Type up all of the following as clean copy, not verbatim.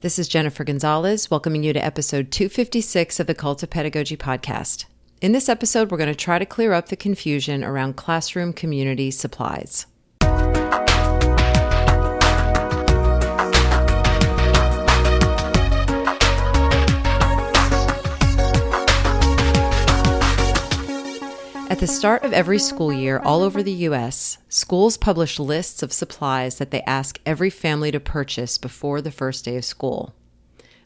This is Jennifer Gonzalez, welcoming you to episode 256 of the Cult of Pedagogy podcast. In this episode, we're going to try to clear up the confusion around classroom community supplies. At the start of every school year all over the U.S., schools publish lists of supplies that they ask every family to purchase before the first day of school.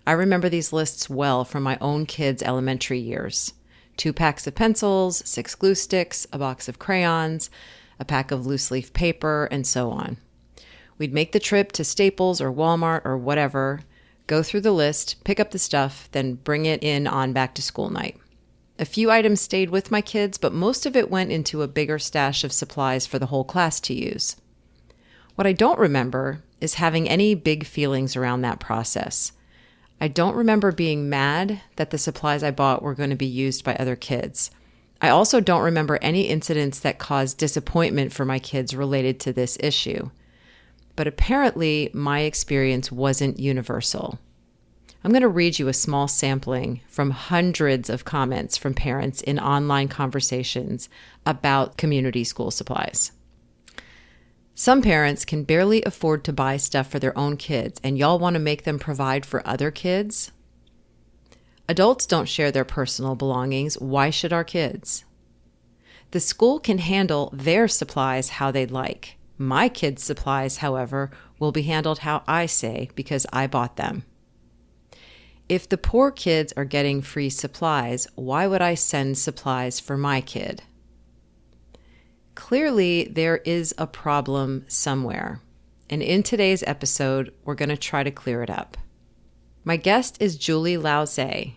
I remember these lists well from my own kids' elementary years. 2 packs of pencils, 6 glue sticks, a box of crayons, a pack of loose leaf paper, and so on. We'd make the trip to Staples or Walmart or whatever, go through the list, pick up the stuff, then bring it in on back to school night. A few items stayed with my kids, but most of it went into a bigger stash of supplies for the whole class to use. What I don't remember is having any big feelings around that process. I don't remember being mad that the supplies I bought were going to be used by other kids. I also don't remember any incidents that caused disappointment for my kids related to this issue. But apparently, my experience wasn't universal. I'm going to read you a small sampling from hundreds of comments from parents in online conversations about community school supplies. Some parents can barely afford to buy stuff for their own kids, and y'all want to make them provide for other kids? Adults don't share their personal belongings. Why should our kids? The school can handle their supplies how they'd like. My kids' supplies, however, will be handled how I say because I bought them. If the poor kids are getting free supplies, why would I send supplies for my kid? Clearly, there is a problem somewhere, and in today's episode, we're going to try to clear it up. My guest is Julie Lause.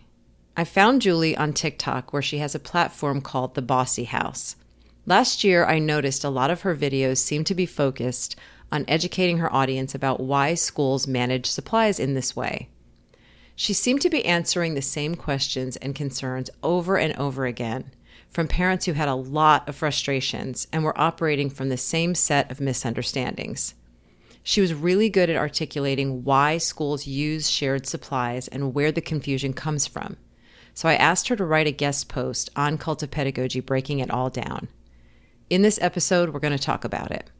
I found Julie on TikTok, where she has a platform called the Bossy House. Last year, I noticed a lot of her videos seem to be focused on educating her audience about why schools manage supplies in this way. She seemed to be answering the same questions and concerns over and over again from parents who had a lot of frustrations and were operating from the same set of misunderstandings. She was really good at articulating why schools use shared supplies and where the confusion comes from. So I asked her to write a guest post on Cult of Pedagogy, breaking it all down. In this episode, we're going to talk about it.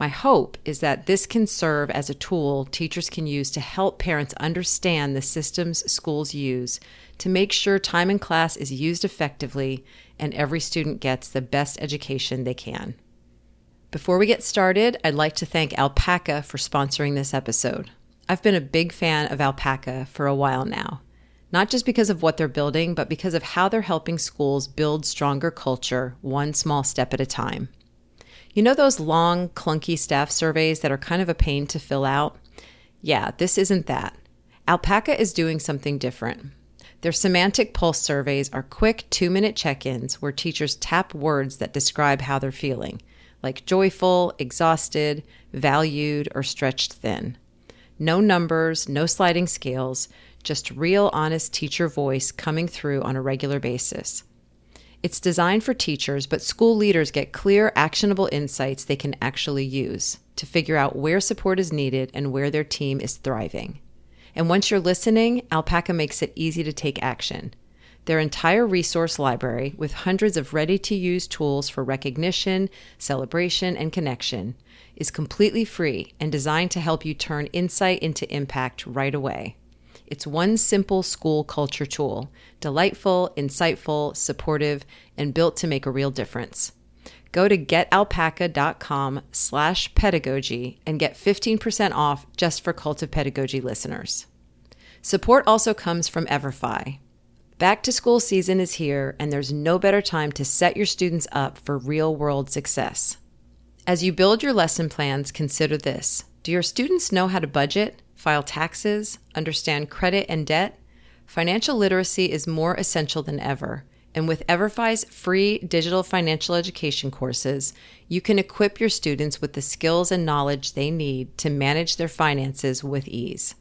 My hope is that this can serve as a tool teachers can use to help parents understand the systems schools use to make sure time in class is used effectively and every student gets the best education they can. Before we get started, I'd like to thank Alpaca for sponsoring this episode. I've been a big fan of Alpaca for a while now, not just because of what they're building, but because of how they're helping schools build stronger culture one small step at a time. You know those long, clunky staff surveys that are kind of a pain to fill out? Yeah, this isn't that. Alpaca is doing something different. Their semantic pulse surveys are quick 2-minute check-ins where teachers tap words that describe how they're feeling, like joyful, exhausted, valued, or stretched thin. No numbers, no sliding scales, just real, honest teacher voice coming through on a regular basis. It's designed for teachers, but school leaders get clear, actionable insights they can actually use to figure out where support is needed and where their team is thriving. And once you're listening, Alpaca makes it easy to take action. Their entire resource library, with hundreds of ready-to-use tools for recognition, celebration, and connection, is completely free and designed to help you turn insight into impact right away. It's one simple school culture tool, delightful, insightful, supportive, and built to make a real difference. Go to getalpaca.com/pedagogy and get 15% off just for Cult of Pedagogy listeners. Support also comes from Everfi. Back to school season is here, and there's no better time to set your students up for real-world success. As you build your lesson plans, consider this. Do your students know how to budget, file taxes, understand credit and debt? Financial literacy is more essential than ever, and with Everfi's free digital financial education courses, you can equip your students with the skills and knowledge they need to manage their finances with ease.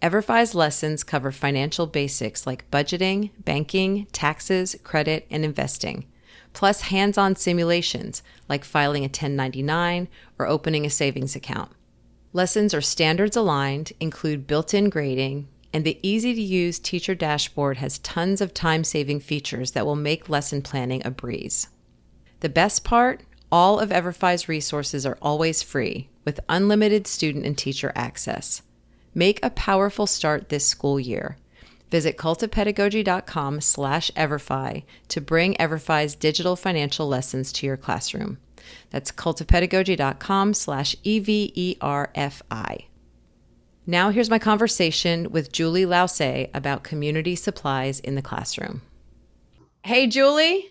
Everfi's lessons cover financial basics like budgeting, banking, taxes, credit, and investing, plus hands-on simulations like filing a 1099 or opening a savings account. Lessons are standards aligned, include built-in grading, and the easy-to-use teacher dashboard has tons of time-saving features that will make lesson planning a breeze. The best part? All of EverFi's resources are always free, with unlimited student and teacher access. Make a powerful start this school year. Visit cultofpedagogy.com/EverFi to bring EverFi's digital financial lessons to your classroom. That's cultofpedagogy.com/EverFi. Now here's my conversation with Julie Lause about community supplies in the classroom. Hey, Julie.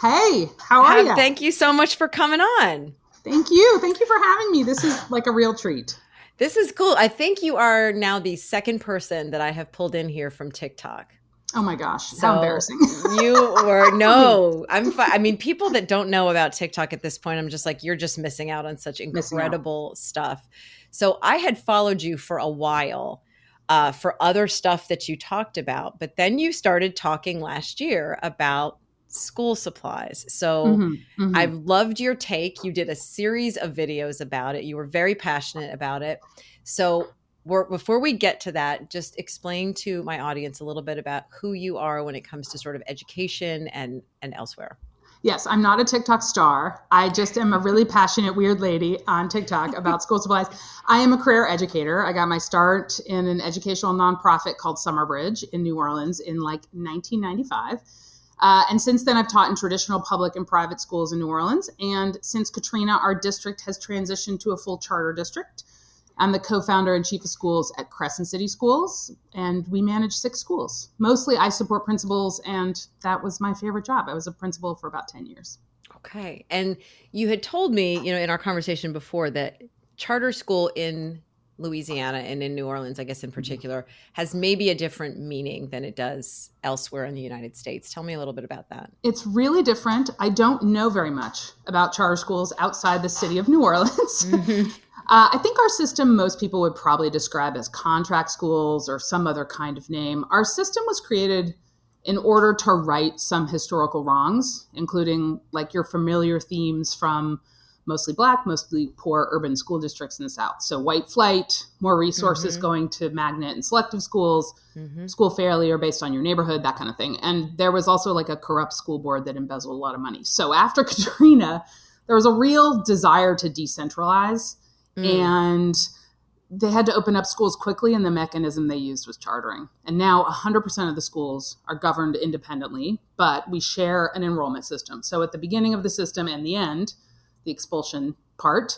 Hey, how are you? Thank you so much for coming on. Thank you. Thank you for having me. This is like a real treat. This is cool. I think you are now the second person that I have pulled in here from TikTok. Oh my gosh, how embarrassing. You were, no, I'm fine. I mean, people that don't know about TikTok at this point, I'm just like, you're just missing out on such incredible stuff. So I had followed you for a while for other stuff that you talked about, but then you started talking last year about school supplies. So I loved your take. You did a series of videos about it. You were very passionate about it. So before we get to that, just explain to my audience a little bit about who you are when it comes to sort of education and elsewhere. Yes, I'm not a TikTok star. I just am a really passionate, weird lady on TikTok about school supplies. I am a career educator. I got my start in an educational nonprofit called Summerbridge in New Orleans in like 1995. And since then, I've taught in traditional public and private schools in New Orleans. And since Katrina, our district has transitioned to a full charter district. I'm the co-founder and chief of schools at Crescent City Schools, and we manage 6 schools. Mostly I support principals, and that was my favorite job. I was a principal for about 10 years. Okay. And you had told me, in our conversation before that charter school in Louisiana and in New Orleans, I guess in particular, has maybe a different meaning than it does elsewhere in the United States. Tell me a little bit about that. It's really different. I don't know very much about charter schools outside the city of New Orleans. I think our system, most people would probably describe as contract schools or some other kind of name. Our system was created in order to right some historical wrongs, including like your familiar themes from mostly Black, mostly poor urban school districts in the South. So white flight, more resources going to magnet and selective schools, school failure based on your neighborhood, that kind of thing. And there was also like a corrupt school board that embezzled a lot of money. So after Katrina, there was a real desire to decentralize, and they had to open up schools quickly, and the mechanism they used was chartering. And now 100% of the schools are governed independently, but we share an enrollment system. So at the beginning of the system and the end, the expulsion part,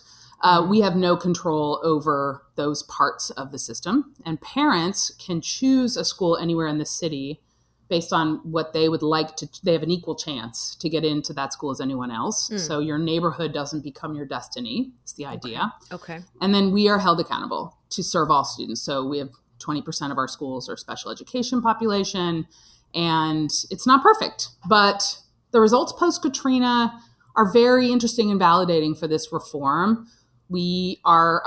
we have no control over those parts of the system. And parents can choose a school anywhere in the city based on what they would like to. They have an equal chance to get into that school as anyone else. So your neighborhood doesn't become your destiny. It's the idea. Okay. And then we are held accountable to serve all students. So we have 20% of our schools are special education population, and it's not perfect, but the results post-Katrina are very interesting and validating for this reform. We are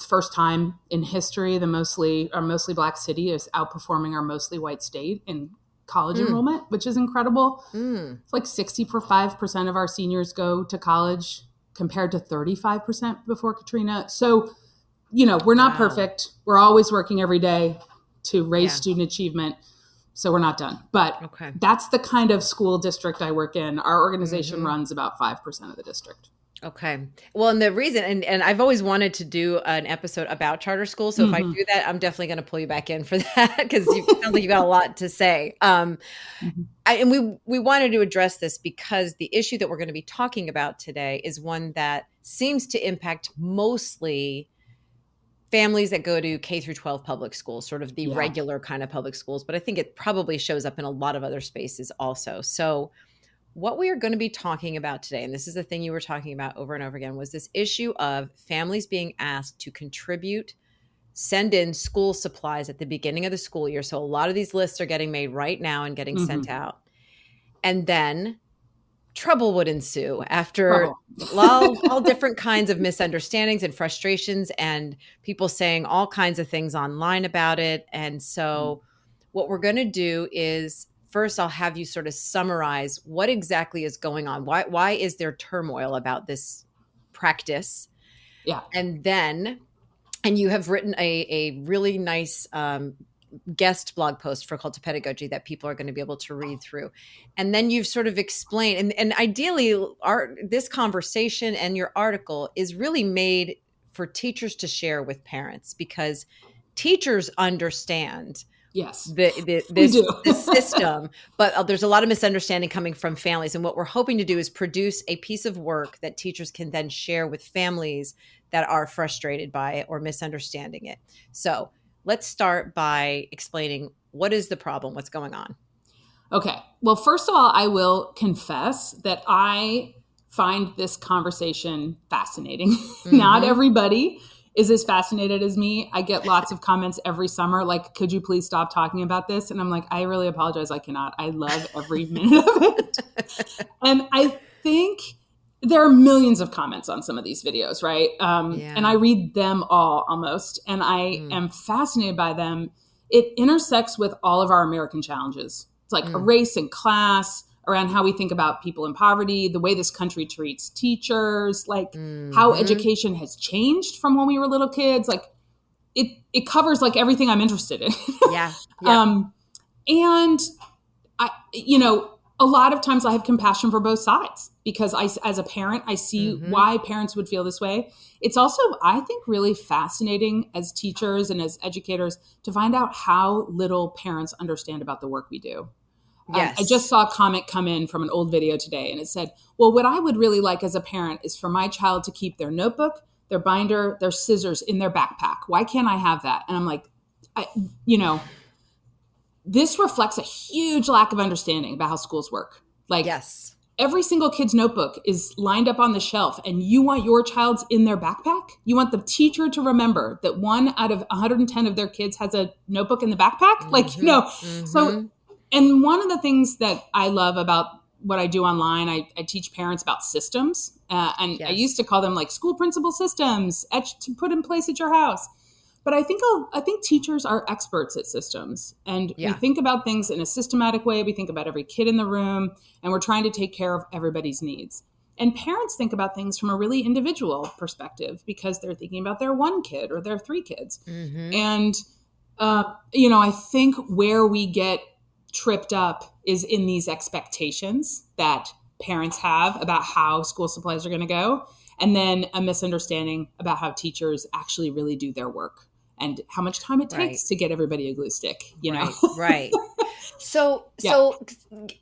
first time in history, our mostly Black city is outperforming our mostly white state in college enrollment, which is incredible. It's like 65% of our seniors go to college compared to 35% before Katrina. So, we're not perfect. We're always working every day to raise student achievement. So we're not done. But that's the kind of school district I work in. Our organization runs about 5% of the district. Okay. Well, and the reason, and I've always wanted to do an episode about charter schools. So if I do that, I'm definitely going to pull you back in for that, because you sound like you've got a lot to say. And we wanted to address this because the issue that we're going to be talking about today is one that seems to impact mostly families that go to K through 12 public schools, sort of the regular kind of public schools. But I think it probably shows up in a lot of other spaces also. So what we are going to be talking about today, and this is the thing you were talking about over and over again, was this issue of families being asked to send in school supplies at the beginning of the school year. So a lot of these lists are getting made right now and getting sent out. And then trouble would ensue after all different kinds of misunderstandings and frustrations and people saying all kinds of things online about it. And so what we're going to do is, first, I'll have you sort of summarize what exactly is going on. Why is there turmoil about this practice? Yeah. And then And you have written a really nice guest blog post for Cult of Pedagogy that people are going to be able to read through. And then you've sort of explained, and ideally this conversation and your article is really made for teachers to share with parents, because teachers understand Yes, this system, but there's a lot of misunderstanding coming from families. And what we're hoping to do is produce a piece of work that teachers can then share with families that are frustrated by it or misunderstanding it. So let's start by explaining, what is the problem? What's going on? Okay. Well, first of all, I will confess that I find this conversation fascinating. Mm-hmm. Not everybody is as fascinated as me. I get lots of comments every summer, like, could you please stop talking about this? And I'm like, I really apologize. I cannot. I love every minute of it. And I think there are millions of comments on some of these videos, right? And I read them all almost, and I am fascinated by them. It intersects with all of our American challenges. It's like a race and class, around how we think about people in poverty, the way this country treats teachers, like how education has changed from when we were little kids. Like it covers like everything I'm interested in. Yeah. And I, a lot of times I have compassion for both sides, because as a parent, I see why parents would feel this way. It's also, I think, really fascinating as teachers and as educators to find out how little parents understand about the work we do. Yes. I just saw a comment come in from an old video today, and it said, well, what I would really like as a parent is for my child to keep their notebook, their binder, their scissors in their backpack. Why can't I have that? And I'm like, this reflects a huge lack of understanding about how schools work. Like, yes, every single kid's notebook is lined up on the shelf, and you want your child's in their backpack? You want the teacher to remember that 1 out of 110 of their kids has a notebook in the backpack? So, and one of the things that I love about what I do online, I teach parents about systems. I used to call them like school principal systems to put in place at your house. But I think teachers are experts at systems, and we think about things in a systematic way. We think about every kid in the room, and we're trying to take care of everybody's needs. And parents think about things from a really individual perspective, because they're thinking about their 1 kid or their 3 kids. And, I think where we get tripped up is in these expectations that parents have about how school supplies are going to go, and then a misunderstanding about how teachers actually really do their work and how much time it takes to get everybody a glue stick, know? Right. So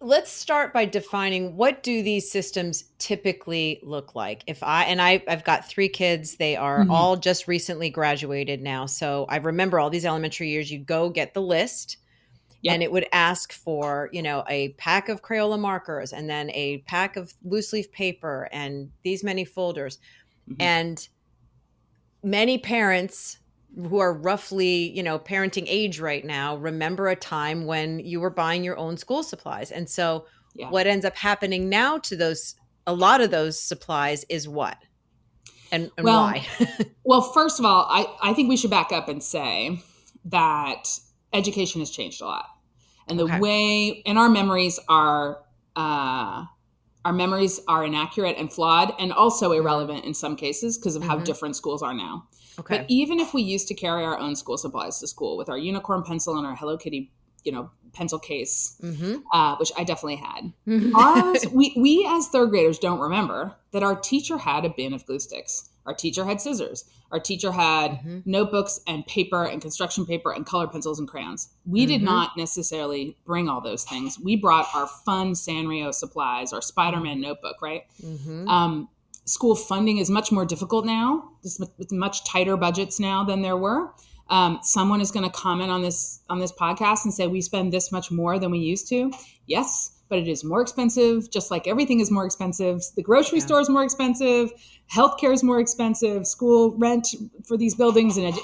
let's start by defining, what do these systems typically look like? I've got 3 kids. They are all just recently graduated now. So I remember all these elementary years, you go get the list. Yep. And it would ask for, a pack of Crayola markers, and then a pack of loose leaf paper, and these many folders. And many parents who are roughly, parenting age right now, remember a time when you were buying your own school supplies. And so what ends up happening now to a lot of those supplies is what? And why? Well, first of all, I think we should back up and say that education has changed a lot, and the way, and our memories are inaccurate and flawed, and also irrelevant in some cases because of how different schools are now. But even if we used to carry our own school supplies to school with our unicorn pencil and our Hello Kitty, pencil case, which I definitely had, ours, we as 3rd graders don't remember that our teacher had a bin of glue sticks. Our teacher had scissors. Our teacher had notebooks and paper and construction paper and color pencils and crayons. We did not necessarily bring all those things. We brought our fun Sanrio supplies, our Spider-Man notebook, right? School funding is much more difficult now. With much tighter budgets now than there were. Someone is going to comment on this podcast and say, we spend this much more than we used to. Yes, but it is more expensive, just like everything is more expensive. The grocery store is more expensive. Healthcare is more expensive. School rent for these buildings and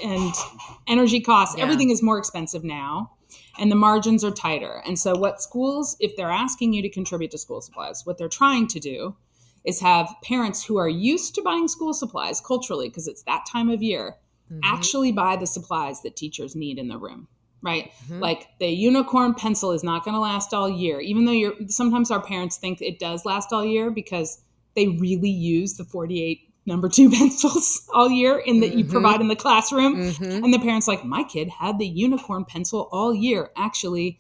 energy costs, everything is more expensive now. And the margins are tighter. And so what schools, if they're asking you to contribute to school supplies, what they're trying to do is have parents who are used to buying school supplies culturally, because it's that time of year, actually buy the supplies that teachers need in the room. Right? Like the unicorn pencil is not going to last all year, even though sometimes our parents think it does last all year because they really use the 48 number 2 pencils all year that you provide in the classroom. And the parent's like, my kid had the unicorn pencil all year. Actually,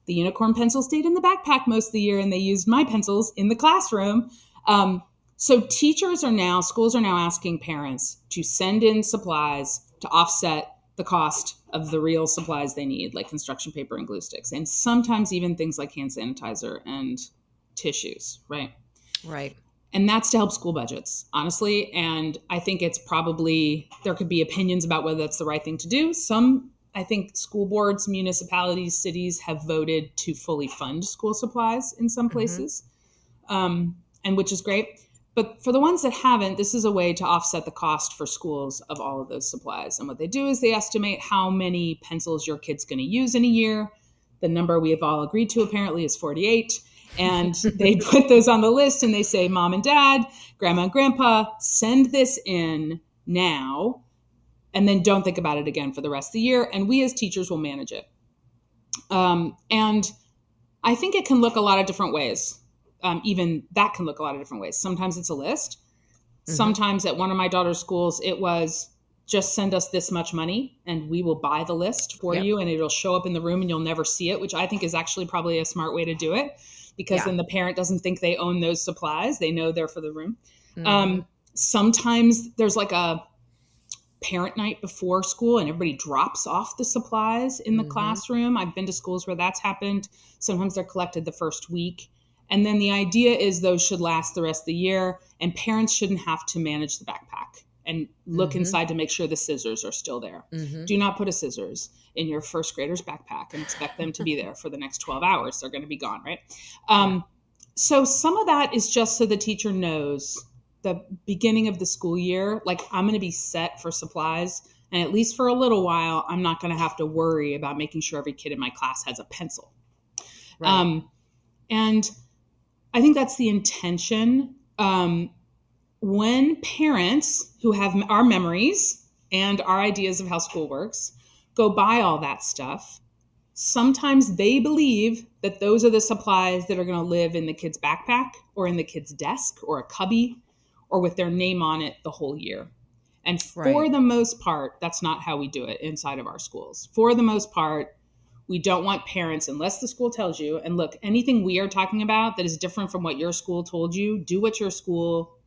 the unicorn pencil stayed in the backpack most of the year, and they used my pencils in the classroom. So schools are now asking parents to send in supplies to offset the cost of the real supplies they need, like construction paper and glue sticks, and sometimes even things like hand sanitizer and tissues, right? Right. And that's to help school budgets, honestly. And I think it's probably, there could be opinions about whether that's the right thing to do. I think school boards, municipalities, cities have voted to fully fund school supplies in some places, and which is great. But for the ones that haven't, this is a way to offset the cost for schools of all of those supplies. And what they do is they estimate how many pencils your kid's going to use in a year. The number we have all agreed to apparently is 48. And they put those on the list and they say, Mom and Dad, Grandma and Grandpa, send this in now. And then don't think about it again for the rest of the year. And we as teachers will manage it. And I think it can look a lot of different ways. Even that can look a lot of different ways. Sometimes it's a list. Sometimes at one of my daughter's schools, it was just send us this much money and we will buy the list for you and it'll show up in the room and you'll never see it, which I think is actually probably a smart way to do it, because then the parent doesn't think they own those supplies. They know they're for the room. Sometimes there's like a parent night before school and everybody drops off the supplies in the classroom. I've been to schools where that's happened. Sometimes they're collected the first week. And then the idea is those should last the rest of the year, and parents shouldn't have to manage the backpack and look inside to make sure the scissors are still there. Do not put a scissors in your first grader's backpack and expect them to be there for the next 12 hours. They're going to be gone, right? So some of that is just so the teacher knows the beginning of the school year, like I'm going to be set for supplies. And at least for a little while, I'm not going to have to worry about making sure every kid in my class has a pencil. Right. And I think that's the intention. When parents who have our memories and our ideas of how school works go buy all that stuff, sometimes they believe that those are the supplies that are going to live in the kid's backpack or in the kid's desk or a cubby or with their name on it the whole year. And for the most part, that's not how we do it inside of our schools. For the most part, we don't want parents, unless the school tells you, and look, anything we are talking about that is different from what your school told you, do what your school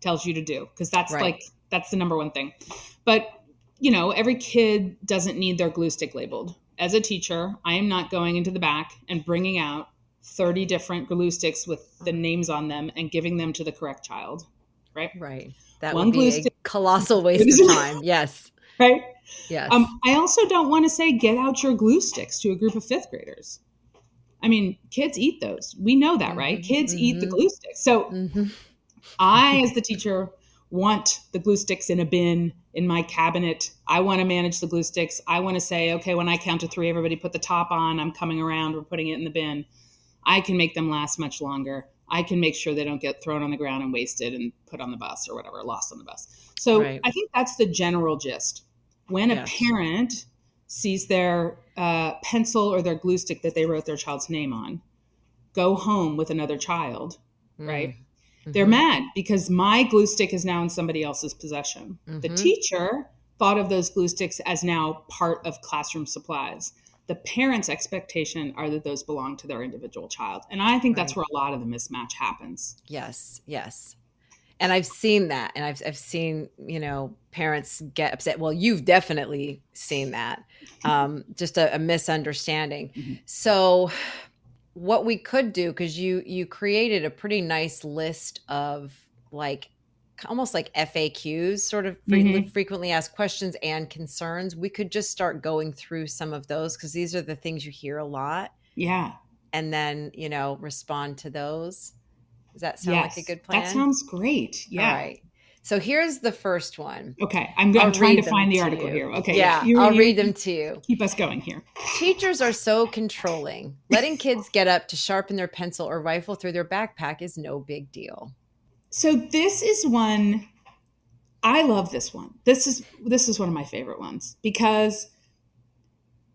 tells you to do. Because that's that's the number one thing. But, every kid doesn't need their glue stick labeled. As a teacher, I am not going into the back and bringing out 30 different glue sticks with the names on them and giving them to the correct child. Right. That would be a colossal waste of time. Yes. Right. Yes. I also don't want to say get out your glue sticks to a group of fifth graders. I mean, kids eat those. We know that, right? Kids eat the glue sticks. So I, as the teacher, want the glue sticks in a bin in my cabinet. I want to manage the glue sticks. I want to say, okay, when I count to 3, everybody put the top on. I'm coming around. We're putting it in the bin. I can make them last much longer. I can make sure they don't get thrown on the ground and wasted and put on the bus or whatever, lost on the bus. So I think that's the general gist. When a parent sees their pencil or their glue stick that they wrote their child's name on go home with another child, right? They're mad because my glue stick is now in somebody else's possession. The teacher thought of those glue sticks as now part of classroom supplies. The parent's expectation are that those belong to their individual child. And I think that's where a lot of the mismatch happens. Yes. And I've seen that. And I've seen, parents get upset. Well, you've definitely seen that. Just a misunderstanding. So what we could do, because you created a pretty nice list of almost like FAQs, sort of frequently asked questions and concerns. We could just start going through some of those because these are the things you hear a lot. Yeah. And then, respond to those. Does that sound like a good plan? That sounds great. Yeah. All right. So here's the first one. Okay. I'm trying to find the article here. Okay. Yeah. I'll read them to you. Keep us going here. Teachers are so controlling. Letting kids get up to sharpen their pencil or rifle through their backpack is no big deal. So this is one, I love this one. This is one of my favorite ones because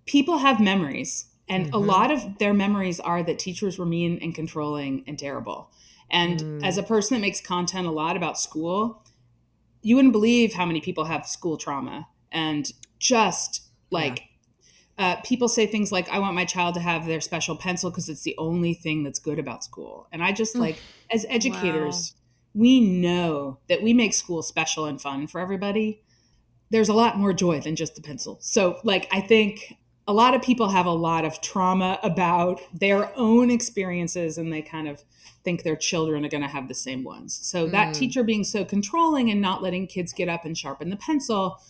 people have memories and a lot of their memories are that teachers were mean and controlling and terrible. And as a person that makes content a lot about school, you wouldn't believe how many people have school trauma, and just like people say things like, I want my child to have their special pencil because it's the only thing that's good about school. And I just like, as educators, we know that we make school special and fun for everybody. There's a lot more joy than just the pencil. So like, I think a lot of people have a lot of trauma about their own experiences, and they kind of think their children are going to have the same ones. So that teacher being so controlling and not letting kids get up and sharpen the pencil,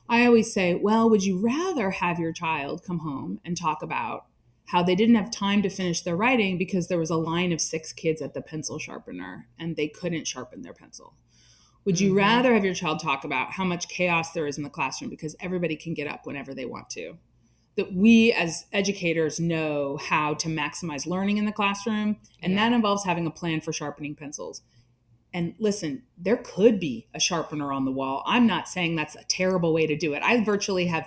I always say, well, would you rather have your child come home and talk about how they didn't have time to finish their writing because there was a line of 6 kids at the pencil sharpener and they couldn't sharpen their pencil? Would you rather have your child talk about how much chaos there is in the classroom because everybody can get up whenever they want to? That we as educators know how to maximize learning in the classroom, and that involves having a plan for sharpening pencils. And listen, there could be a sharpener on the wall. I'm not saying that's a terrible way to do it. I virtually have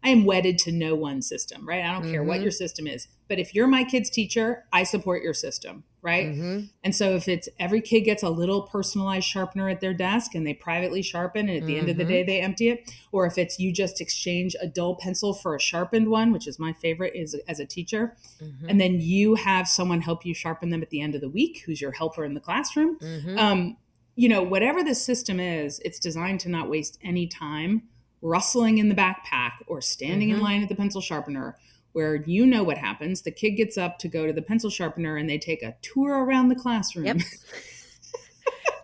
I am wedded to no one system, right? I don't care what your system is. But if you're my kid's teacher, I support your system, right? And so if it's every kid gets a little personalized sharpener at their desk and they privately sharpen, and at the end of the day, they empty it. Or if it's you just exchange a dull pencil for a sharpened one, which is my favorite is as a teacher. And then you have someone help you sharpen them at the end of the week, who's your helper in the classroom. You know, whatever the system is, it's designed to not waste any time rustling in the backpack or standing in line at the pencil sharpener, where you know what happens. The kid gets up to go to the pencil sharpener and they take a tour around the classroom.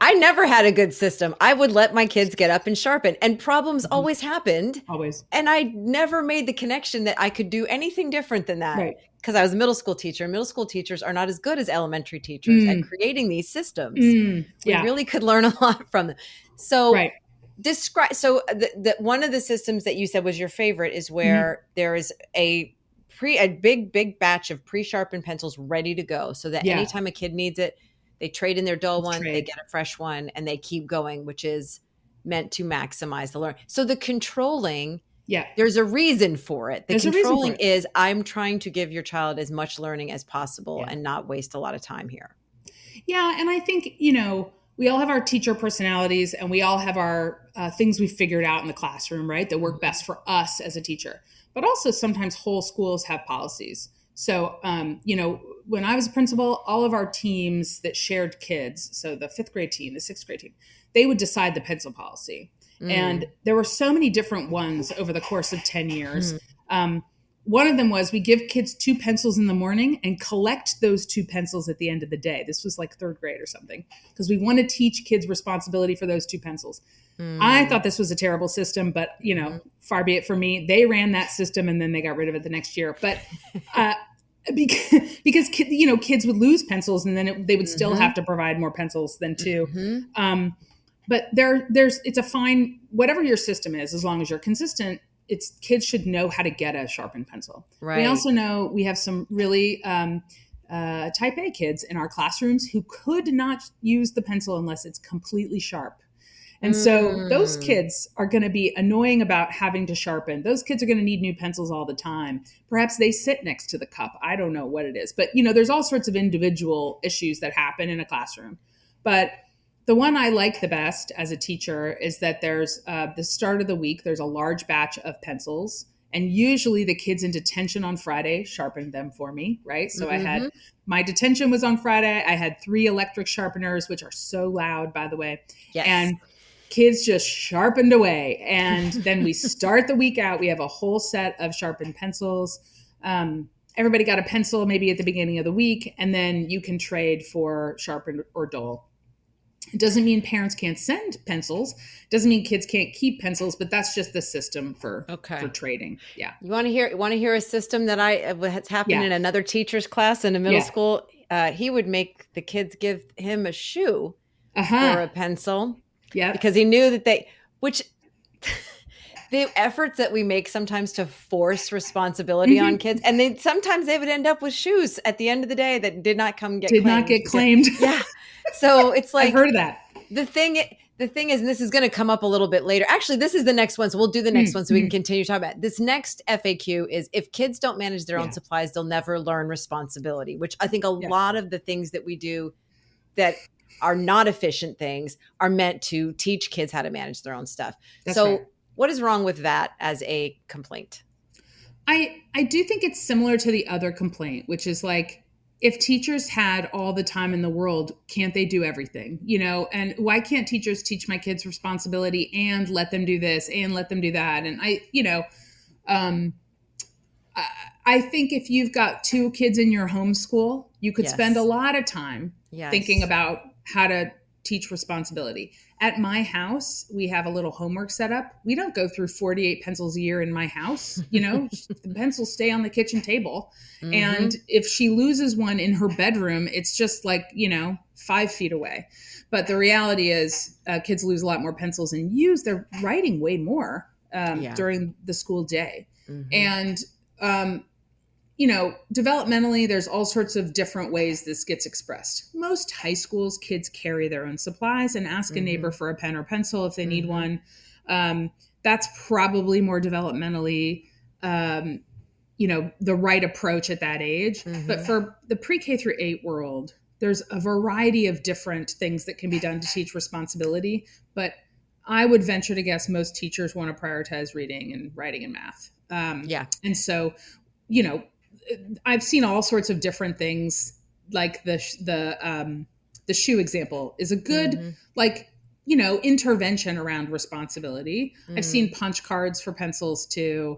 I never had a good system. I would let my kids get up and sharpen, and problems always happened. Always. And I never made the connection that I could do anything different than that. Right. Because I was a middle school teacher. Middle school teachers are not as good as elementary teachers at creating these systems. We really could learn a lot from them. So describe. So the one of the systems that you said was your favorite is where there is a big batch of pre-sharpened pencils ready to go, so that anytime a kid needs it, they trade in their dull one, they get a fresh one, and they keep going, which is meant to maximize the learning. So the controlling, there's a reason for it. The controlling is, I'm trying to give your child as much learning as possible and not waste a lot of time here. Yeah. And I think, you know, we all have our teacher personalities, and we all have our things we figured out in the classroom, right, that work best for us as a teacher. But also sometimes whole schools have policies. So, you know, when I was a principal, all of our teams that shared kids, so the 5th grade team, the 6th grade team, they would decide the pencil policy. And there were so many different ones over the course of 10 years. One of them was, we give kids 2 pencils in the morning and collect those 2 pencils at the end of the day. This was like 3rd grade or something, because we want to teach kids responsibility for those 2 pencils. I thought this was a terrible system, but, you know, far be it from me. They ran that system and then they got rid of it the next year. But because you know, kids would lose pencils, and then they would still have to provide more pencils than 2. But it's a fine, whatever your system is, as long as you're consistent, kids should know how to get a sharpened pencil. Right. We also know we have some really type A kids in our classrooms who could not use the pencil unless it's completely sharp. And so those kids are going to be annoying about having to sharpen. Those kids are going to need new pencils all the time. Perhaps they sit next to the cup. I don't know what it is. But, you know, there's all sorts of individual issues that happen in a classroom. But the one I like the best as a teacher is that there's the start of the week, there's a large batch of pencils. And usually the kids in detention on Friday sharpened them for me, right? So I had, my detention was on Friday. I had 3 electric sharpeners, which are so loud, by the way. Yes. And kids just sharpened away. And then we start the week out. We have a whole set of sharpened pencils. Everybody got a pencil maybe at the beginning of the week, and then you can trade for sharpened or dull. It doesn't mean parents can't send pencils. Doesn't mean kids can't keep pencils, but that's just the system for trading. Yeah. You want to hear a system that has happened in another teacher's class in a middle school? He would make the kids give him a shoe for a pencil. Yeah. Because he knew that the efforts that we make sometimes to force responsibility on kids, and sometimes they would end up with shoes at the end of the day that did not get claimed. Yeah. So it's like, I've heard of that. The thing is, and this is going to come up a little bit later. Actually, this is the next one. So we'll do the next one so we can continue talking about it. This next FAQ is, if kids don't manage their own supplies, they'll never learn responsibility, which I think a lot of the things that we do that are not efficient things are meant to teach kids how to manage their own stuff. That's so right. What is wrong with that as a complaint? I do think it's similar to the other complaint, which is like, if teachers had all the time in the world, can't they do everything? And why can't teachers teach my kids responsibility and let them do this and let them do that? And um, I think if you've got 2 kids in your homeschool, you could spend a lot of time thinking about how to teach responsibility. At my house, we have a little homework set up. We don't go through 48 pencils a year in my house. The pencils stay on the kitchen table. Mm-hmm. And if she loses one in her bedroom, it's just like, 5 feet away. But the reality is kids lose a lot more pencils and use their writing way more during the school day. Mm-hmm. And, developmentally, there's all sorts of different ways this gets expressed. Most high schools, kids carry their own supplies and ask a neighbor for a pen or pencil if they need one. That's probably more developmentally, the right approach at that age. Mm-hmm. But for the pre-K through 8 world, there's a variety of different things that can be done to teach responsibility. But I would venture to guess most teachers want to prioritize reading and writing and math. And so, I've seen all sorts of different things. Like the shoe example is a good intervention around responsibility. I've seen punch cards for pencils too,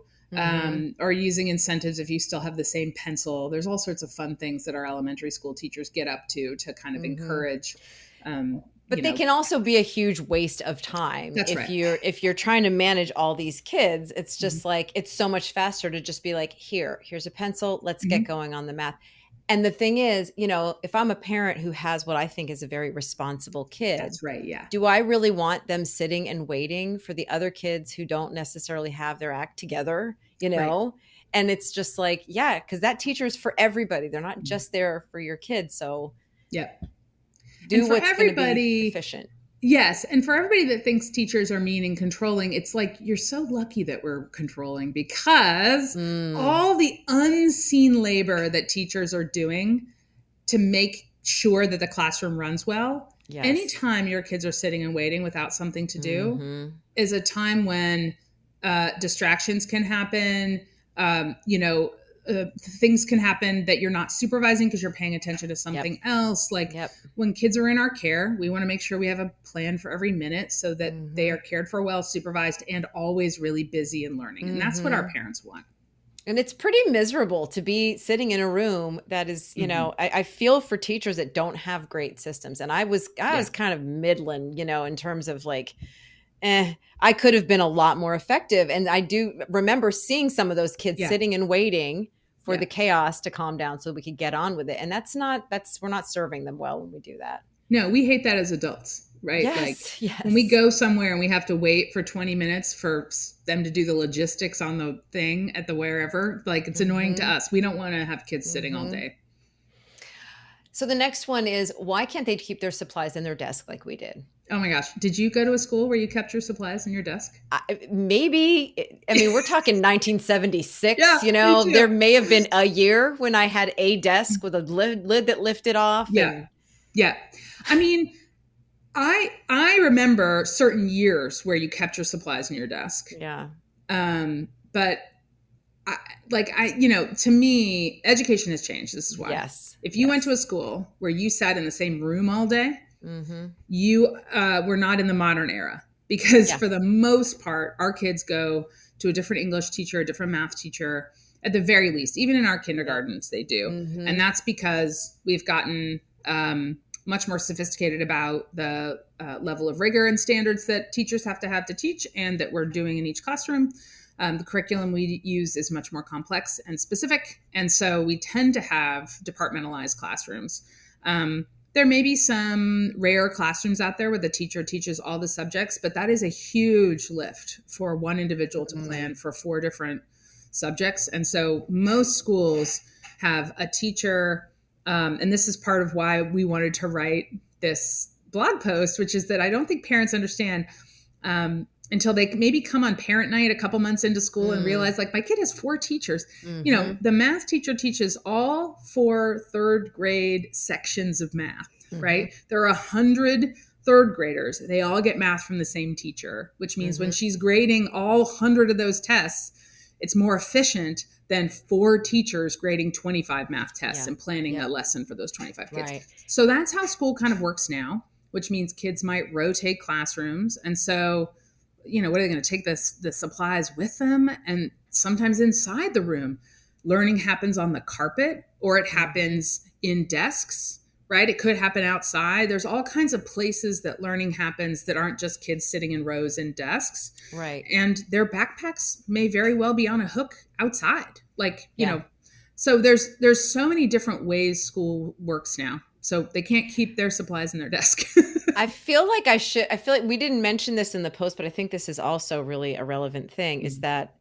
or using incentives if you still have the same pencil. There's all sorts of fun things that our elementary school teachers get up to kind of encourage. But they can also be a huge waste of time. That's right. If you're trying to manage all these kids, it's just like, it's so much faster to just be like, here's a pencil. Let's get going on the math. And the thing is, if I'm a parent who has what I think is a very responsible kid, that's right. Yeah. Do I really want them sitting and waiting for the other kids who don't necessarily have their act together, Right. And it's just like, because that teacher is for everybody. They're not just there for your kids. So do what's going to be efficient. Yes. And for everybody that thinks teachers are mean and controlling, it's like, you're so lucky that we're controlling, because all the unseen labor that teachers are doing to make sure that the classroom runs well. Yes. Anytime your kids are sitting and waiting without something to do is a time when distractions can happen. Things can happen that you're not supervising because you're paying attention to something else. Like when kids are in our care, we want to make sure we have a plan for every minute so that they are cared for well, supervised, and always really busy and learning. And that's what our parents want. And it's pretty miserable to be sitting in a room that is, I feel for teachers that don't have great systems. And I was kind of middling, in terms of like, I could have been a lot more effective. And I do remember seeing some of those kids sitting and waiting for the chaos to calm down so we could get on with it. And we're not serving them well when we do that. No, we hate that as adults, right? Yes, when we go somewhere and we have to wait for 20 minutes for them to do the logistics on the thing at the wherever, like it's annoying to us. We don't want to have kids sitting all day. So the next one is, why can't they keep their supplies in their desk like we did? Oh my gosh. Did you go to a school where you kept your supplies in your desk? Maybe. I mean, we're talking 1976, there may have been a year when I had a desk with a lid that lifted off. Yeah. I mean, I remember certain years where you kept your supplies in your desk. Yeah. But to me, education has changed. This is why. Yes. If you went to a school where you sat in the same room all day, you were not in the modern era, because for the most part, our kids go to a different English teacher, a different math teacher, at the very least. Even in our kindergartens, they do. And that's because we've gotten much more sophisticated about the level of rigor and standards that teachers have to teach, and that we're doing in each classroom. The curriculum we use is much more complex and specific. And so we tend to have departmentalized classrooms. There may be some rare classrooms out there where the teacher teaches all the subjects, but that is a huge lift for one individual to plan for 4 different subjects. And so most schools have a teacher, and this is part of why we wanted to write this blog post, which is that I don't think parents understand until they maybe come on parent night a couple months into school and realize, like, my kid has 4 teachers. The math teacher teaches all 4 third grade sections of math. right? There are 100 third graders. They all get math from the same teacher, which means when she's grading all 100 of those tests, it's more efficient than 4 teachers grading 25 math tests and planning a lesson for those 25 kids. Right. So that's how school kind of works now, which means kids might rotate classrooms. And so, what are they going to take the supplies with them? And sometimes inside the room, learning happens on the carpet, or it happens in desks, right? It could happen outside. There's all kinds of places that learning happens that aren't just kids sitting in rows in desks. Right. And their backpacks may very well be on a hook outside. So there's so many different ways school works now. So they can't keep their supplies in their desk. I feel like we didn't mention this in the post, but I think this is also really a relevant thing, is that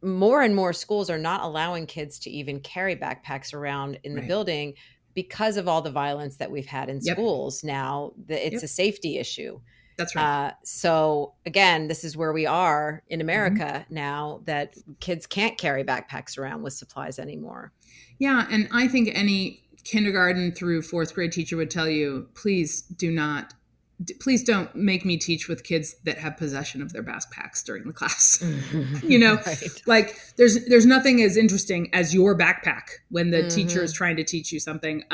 more and more schools are not allowing kids to even carry backpacks around in the building because of all the violence that we've had in schools now. It's a safety issue. That's right. So again, this is where we are in America now, that kids can't carry backpacks around with supplies anymore. Yeah. And I think any kindergarten through 4th grade teacher would tell you, please don't make me teach with kids that have possession of their backpacks during the class. Right. Like there's nothing as interesting as your backpack when the teacher is trying to teach you something.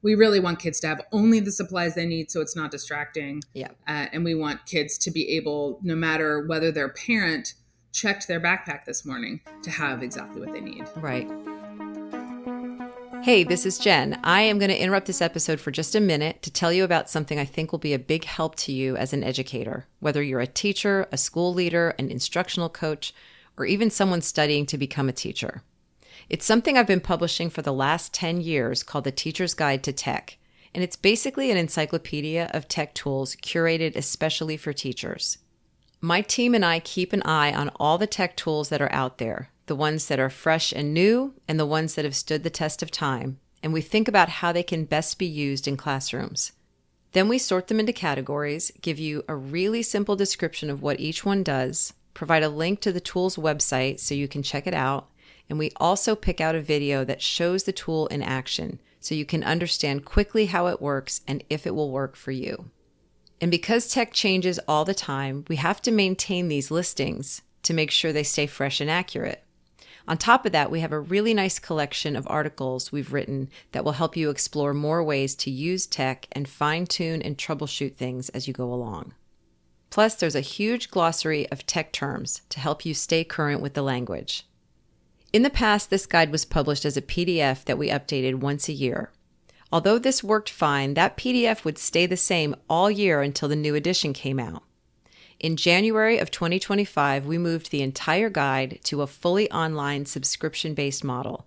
We really want kids to have only the supplies they need, so it's not distracting. Yeah. And we want kids to be able, no matter whether their parent checked their backpack this morning, to have exactly what they need. Right. Hey, this is Jen. I am going to interrupt this episode for just a minute to tell you about something I think will be a big help to you as an educator, whether you're a teacher, a school leader, an instructional coach, or even someone studying to become a teacher. It's something I've been publishing for the last 10 years called The Teacher's Guide to Tech, and it's basically an encyclopedia of tech tools curated especially for teachers. My team and I keep an eye on all the tech tools that are out there, the ones that are fresh and new, and the ones that have stood the test of time, and we think about how they can best be used in classrooms. Then we sort them into categories, give you a really simple description of what each one does, provide a link to the tool's website so you can check it out, and we also pick out a video that shows the tool in action so you can understand quickly how it works and if it will work for you. And because tech changes all the time, we have to maintain these listings to make sure they stay fresh and accurate. On top of that, we have a really nice collection of articles we've written that will help you explore more ways to use tech and fine-tune and troubleshoot things as you go along. Plus, there's a huge glossary of tech terms to help you stay current with the language. In the past, this guide was published as a PDF that we updated once a year. Although this worked fine, that PDF would stay the same all year until the new edition came out. In January of 2025, we moved the entire guide to a fully online subscription-based model.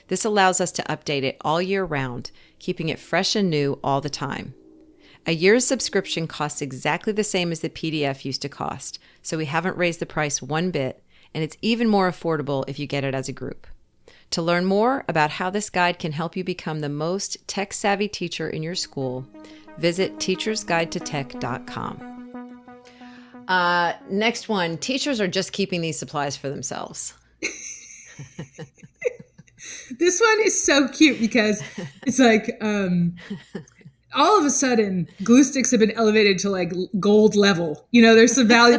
This allows us to update it all year round, keeping it fresh and new all the time. A year's subscription costs exactly the same as the PDF used to cost, so we haven't raised the price one bit, and it's even more affordable if you get it as a group. To learn more about how this guide can help you become the most tech-savvy teacher in your school, visit teachersguidetotech.com. Next one, teachers are just keeping these supplies for themselves. This one is so cute because it's like all of a sudden glue sticks have been elevated to like gold level. There's the value.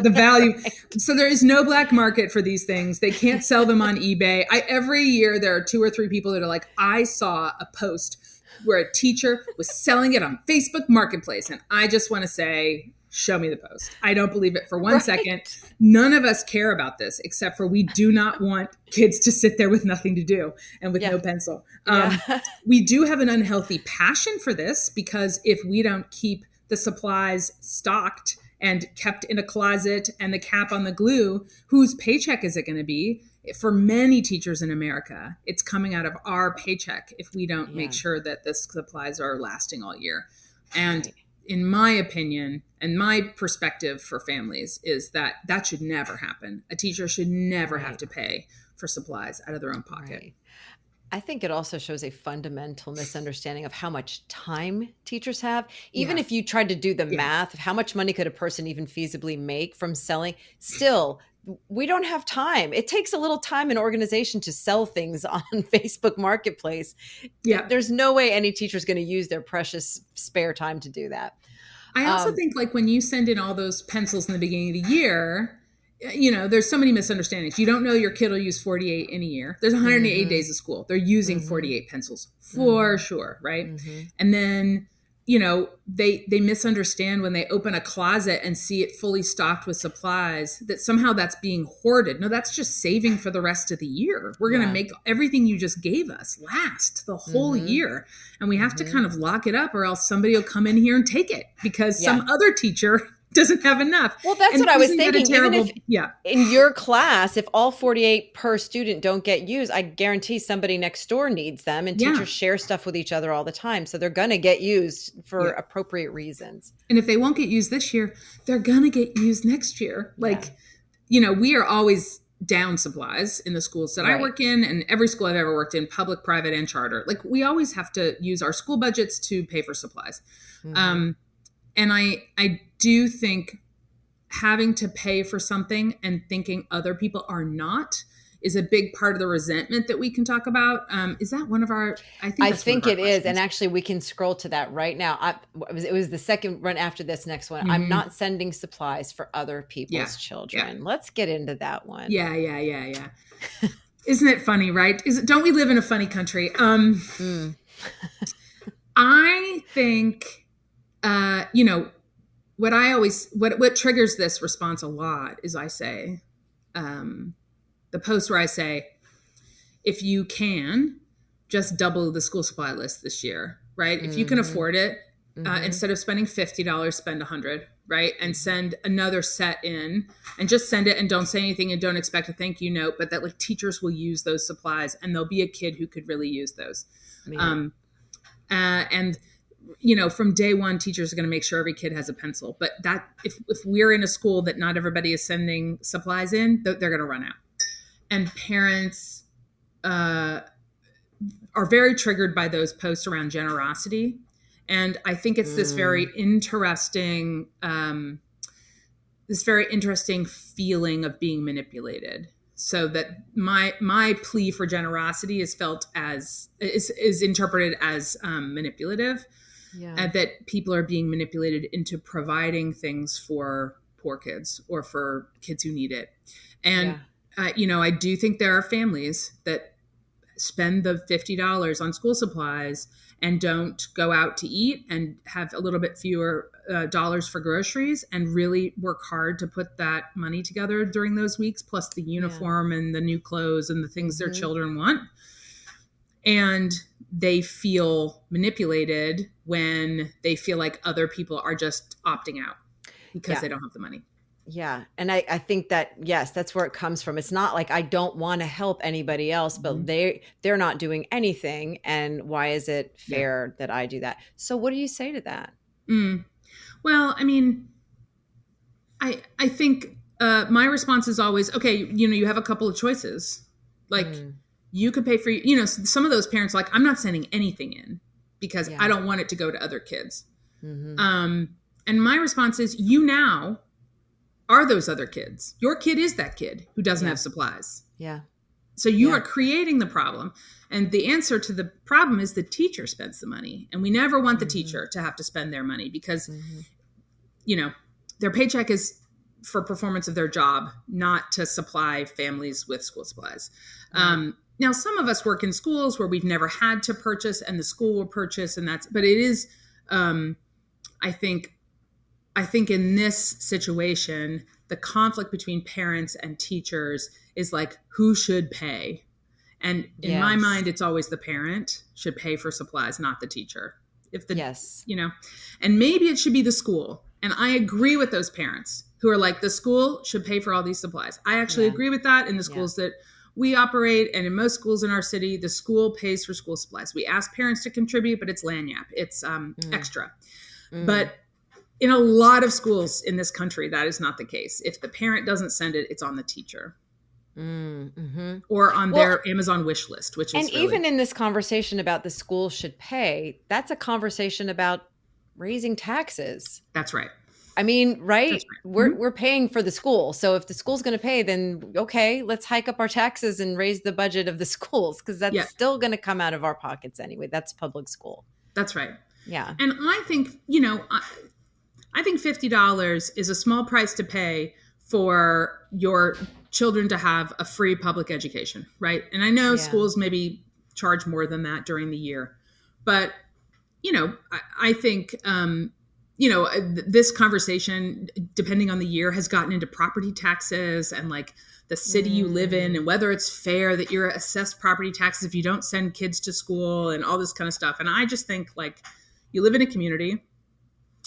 Right. So there is no black market for these things. They can't sell them on eBay. Every year there are 2 or 3 people that are like, I saw a post where a teacher was selling it on Facebook Marketplace. And I just want to say, show me the post. I don't believe it for one second. None of us care about this, except for we do not want kids to sit there with nothing to do and with no pencil. We do have an unhealthy passion for this, because if we don't keep the supplies stocked and kept in a closet and the cap on the glue, whose paycheck is it going to be? For many teachers in America, it's coming out of our paycheck if we don't make sure that the supplies are lasting all year. And in my opinion and my perspective for families is that should never happen. A teacher should never have to pay for supplies out of their own pocket. Right. I think it also shows a fundamental misunderstanding of how much time teachers have. Even if you tried to do the math of how much money could a person even feasibly make from selling, still we don't have time. It takes a little time and organization to sell things on Facebook Marketplace. Yeah. There's no way any teacher is going to use their precious spare time to do that. I also think like when you send in all those pencils in the beginning of the year, there's so many misunderstandings. You don't know your kid will use 48 in a year. There's 108 days of school. They're using 48 pencils for sure, right? And then, they misunderstand when they open a closet and see it fully stocked with supplies that somehow that's being hoarded. No, that's just saving for the rest of the year. We're going to make everything you just gave us last the whole year. And we have to kind of lock it up, or else somebody will come in here and take it because some other teacher doesn't have enough. Well, that's what I was thinking. Terrible, even if in your class, if all 48 per student don't get used, I guarantee somebody next door needs them, and teachers share stuff with each other all the time. So they're going to get used for appropriate reasons. And if they won't get used this year, they're going to get used next year. We are always down supplies in the schools that I work in, and every school I've ever worked in, public, private, and charter. Like, we always have to use our school budgets to pay for supplies. And I do think having to pay for something and thinking other people are not is a big part of the resentment that we can talk about. Is that one of our, I think it is. And actually we can scroll to that right now. It was the second run after this next one. I'm not sending supplies for other people's children. Yeah. Let's get into that one. Yeah. Isn't it funny, right? Don't we live in a funny country? I think, what triggers this response a lot is I say, the post where I say, if you can, just double the school supply list this year, right? If you can afford it, instead of spending $50, spend $100, right? And send another set in, and just send it and don't say anything and don't expect a thank you note, but that like teachers will use those supplies and there'll be a kid who could really use those. And from day one, teachers are going to make sure every kid has a pencil. But that if we're in a school that not everybody is sending supplies in, they're going to run out. And parents are very triggered by those posts around generosity. And I think it's this very interesting, feeling of being manipulated. So that my plea for generosity is felt as is interpreted as manipulative. And that people are being manipulated into providing things for poor kids or for kids who need it. And, I do think there are families that spend the $50 on school supplies and don't go out to eat and have a little bit fewer dollars for groceries and really work hard to put that money together during those weeks, plus the uniform and the new clothes and the things their children want. And they feel manipulated when they feel like other people are just opting out because they don't have the money. Yeah. And I think that, yes, that's where it comes from. It's not like I don't want to help anybody else, but they're not doing anything. And why is it fair that I do that? So what do you say to that? Well, I mean, I think my response is always, okay, you have a couple of choices. Like you could pay for, some of those parents are like, I'm not sending anything in because I don't want it to go to other kids. And my response is, you now are those other kids. Your kid is that kid who doesn't have supplies. Yeah. So you are creating the problem. And the answer to the problem is the teacher spends the money. And we never want the teacher to have to spend their money because, their paycheck is for performance of their job, not to supply families with school supplies. Now, some of us work in schools where we've never had to purchase and the school will purchase, but it is, I think in this situation, the conflict between parents and teachers is like, who should pay? And in my mind, it's always the parent should pay for supplies, not the teacher. And maybe it should be the school. And I agree with those parents who are like, the school should pay for all these supplies. I actually agree with that in the schools that we operate. And in most schools in our city, the school pays for school supplies. We ask parents to contribute, but it's lagniappe. It's extra. But in a lot of schools in this country, that is not the case. If the parent doesn't send it, it's on the teacher. Or on their Amazon wish list, which is and really... even in this conversation about the school should pay, that's a conversation about raising taxes. That's right. I mean, right? That's right. We're paying for the school. So if the school's going to pay, then okay, let's hike up our taxes and raise the budget of the schools, because that's Yeah, still going to come out of our pockets anyway. That's public school. that's right. Yeah. And I think, I think $50 is a small price to pay for your children to have a free public education, right? And I know schools maybe charge more than that during the year, but I think this conversation, depending on the year, has gotten into property taxes and like the city you live in, and whether it's fair that you're assessed property taxes if you don't send kids to school and all this kind of stuff. And I just think, like, you live in a community,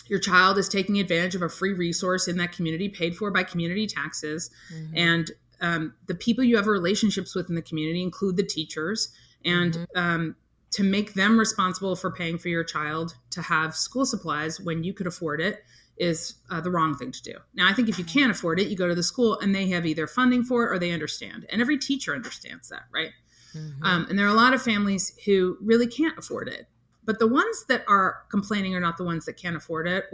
your child is taking advantage of a free resource in that community paid for by community taxes. And the people you have relationships with in the community include the teachers, and to make them responsible for paying for your child to have school supplies when you could afford it is the wrong thing to do. Now, I think if you can't afford it, you go to the school and they have either funding for it or they understand. And every teacher understands that, right? And there are a lot of families who really can't afford it. But the ones that are complaining are not the ones that can't afford it,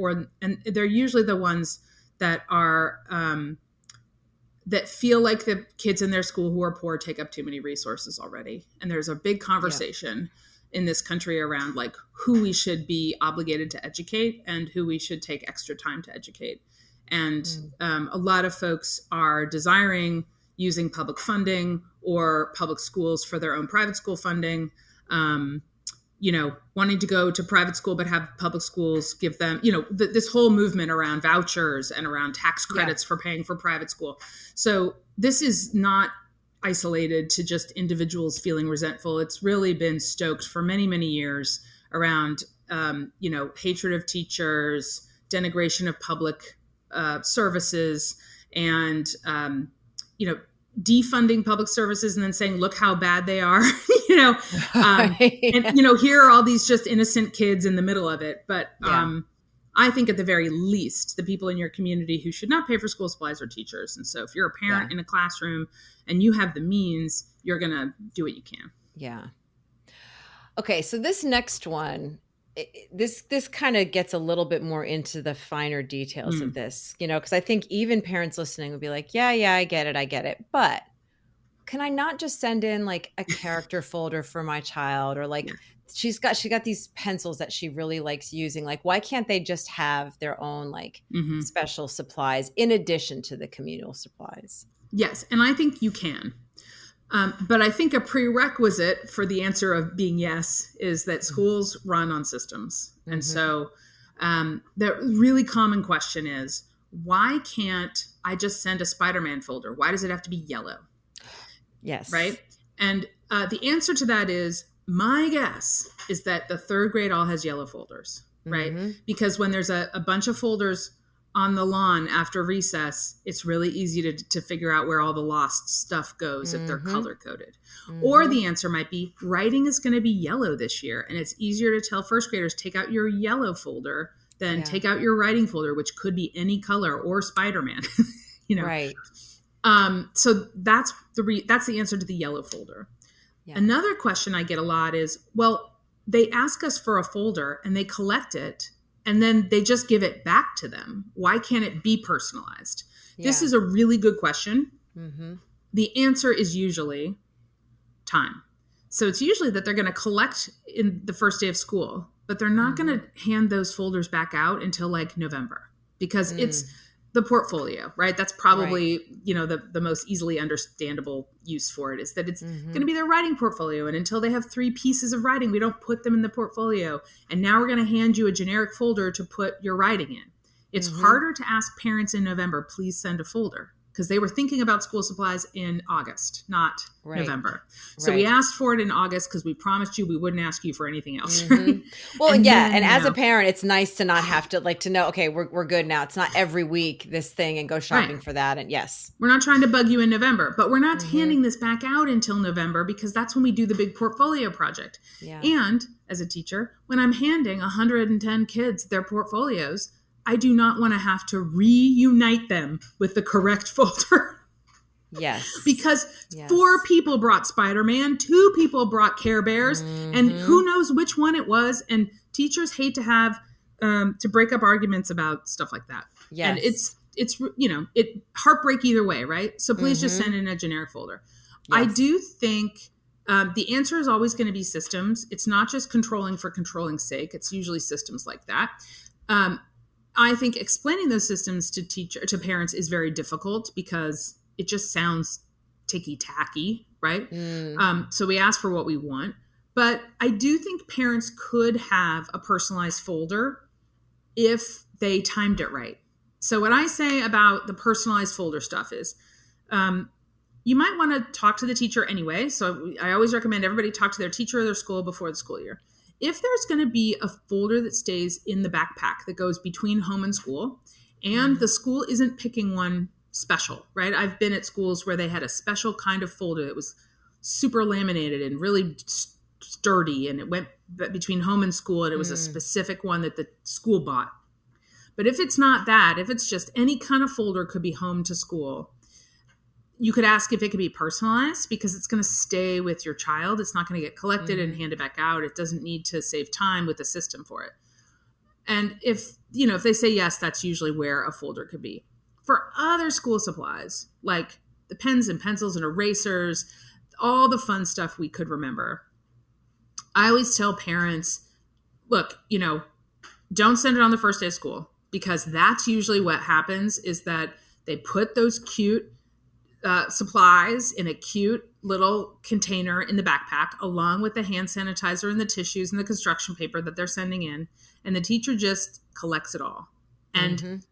and they're usually the ones that are that feel like the kids in their school who are poor take up too many resources already. And there's a big conversation in this country around like who we should be obligated to educate and who we should take extra time to educate. And a lot of folks are desiring using public funding or public schools for their own private school funding. Wanting to go to private school, but have public schools give them, this whole movement around vouchers and around tax credits for paying for private school. So this is not isolated to just individuals feeling resentful. It's really been stoked for many, many years around, hatred of teachers, denigration of public services, and, defunding public services and then saying, look how bad they are, and, here are all these just innocent kids in the middle of it. But I think at the very least, the people in your community who should not pay for school supplies are teachers. And so if you're a parent in a classroom and you have the means, you're going to do what you can. Yeah. Okay. So this next one, this kind of gets a little bit more into the finer details of this, because I think even parents listening would be like, yeah, I get it. But can I not just send in like a character folder for my child, or like she got these pencils that she really likes using? Like, why can't they just have their own like special supplies in addition to the communal supplies? Yes. And I think you can. But I think a prerequisite for the answer of being yes is that schools run on systems. And so the really common question is, why can't I just send a Spider-Man folder? Why does it have to be yellow? Yes. Right? And the answer to that is, my guess is that the third grade all has yellow folders, right? Because when there's a bunch of folders on the lawn after recess, it's really easy to figure out where all the lost stuff goes if they're color coded. Or the answer might be, writing is going to be yellow this year, and it's easier to tell first graders, take out your yellow folder than take out your writing folder, which could be any color or Spider-Man. Right. So that's the answer to the yellow folder. Yeah. Another question I get a lot is, well, they ask us for a folder and they collect it, and then they just give it back to them. Why can't it be personalized? Yeah. This is a really good question. The answer is usually time. So it's usually that they're going to collect in the first day of school, but they're not going to hand those folders back out until like November, because it's the portfolio, right? That's probably, the most easily understandable use for it, is that it's going to be their writing portfolio. And until they have 3 pieces of writing, we don't put them in the portfolio. And now we're going to hand you a generic folder to put your writing in. It's harder to ask parents in November, please send a folder, because they were thinking about school supplies in August, not November. So we asked for it in August because we promised you we wouldn't ask you for anything else. Right? Well, and as a parent, it's nice to not have to know, okay, we're good now. It's not every week this thing and go shopping for that. And yes, we're not trying to bug you in November, but we're not handing this back out until November, because that's when we do the big portfolio project. Yeah. And as a teacher, when I'm handing 110 kids their portfolios, I do not want to have to reunite them with the correct folder. Yes. Because 4 people brought Spider-Man, 2 people brought Care Bears, and who knows which one it was. And teachers hate to have to break up arguments about stuff like that. And Yes. it heartbreak either way, right? So please just send in a generic folder. I Yes. do think the answer is always going to be systems. It's not just controlling for controlling's sake. It's usually systems like that. I think explaining those systems to parents is very difficult because it just sounds ticky-tacky, right? So we ask for what we want. But I do think parents could have a personalized folder if they timed it right. So what I say about the personalized folder stuff is you might want to talk to the teacher anyway. So I always recommend everybody talk to their teacher or their school before the school year. If there's going to be a folder that stays in the backpack that goes between home and school, and the school isn't picking one special, right? I've been at schools where they had a special kind of folder that was super laminated and really sturdy, and it went between home and school, and it was a specific one that the school bought. But if it's not that, if it's just any kind of folder could be home to school, you could ask if it could be personalized because it's going to stay with your child. It's not going to get collected and handed back out. It doesn't need to save time with the system for it. And if they say yes, that's usually where a folder could be. For other school supplies, like the pens and pencils and erasers, all the fun stuff we could remember, I always tell parents, look, don't send it on the first day of school, because that's usually what happens is that they put those cute supplies in a cute little container in the backpack, along with the hand sanitizer and the tissues and the construction paper that they're sending in. And the teacher just collects it all. And,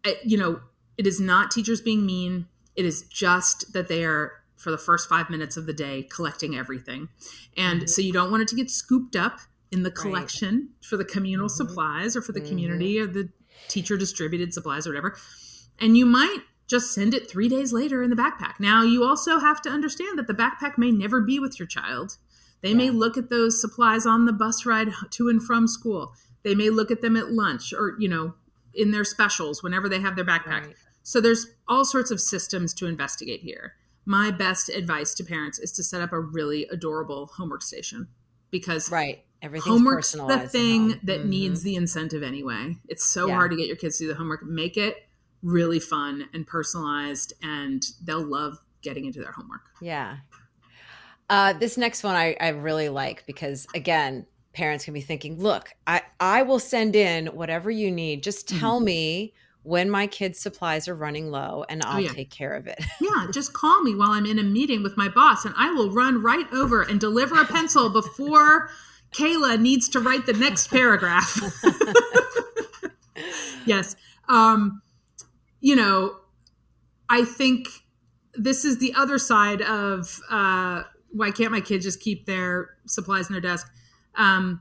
it is not teachers being mean. It is just that they are, for the first 5 minutes of the day, collecting everything. And so you don't want it to get scooped up in the collection for the communal supplies or for the community or the teacher distributed supplies or whatever. And you might just send it 3 days later in the backpack. Now, you also have to understand that the backpack may never be with your child. They may look at those supplies on the bus ride to and from school. They may look at them at lunch or, in their specials whenever they have their backpack. Right. So there's all sorts of systems to investigate here. My best advice to parents is to set up a really adorable homework station, because homework's the thing that needs the incentive anyway. It's so hard to get your kids to do the homework. Make it really fun and personalized, and they'll love getting into their homework. Yeah. This next one I really like, because again, parents can be thinking, look, I will send in whatever you need. Just tell me when my kids' supplies are running low and I'll take care of it. Yeah, just call me while I'm in a meeting with my boss and I will run right over and deliver a pencil before Kayla needs to write the next paragraph. Yes. I think this is the other side of why can't my kids just keep their supplies in their desk? I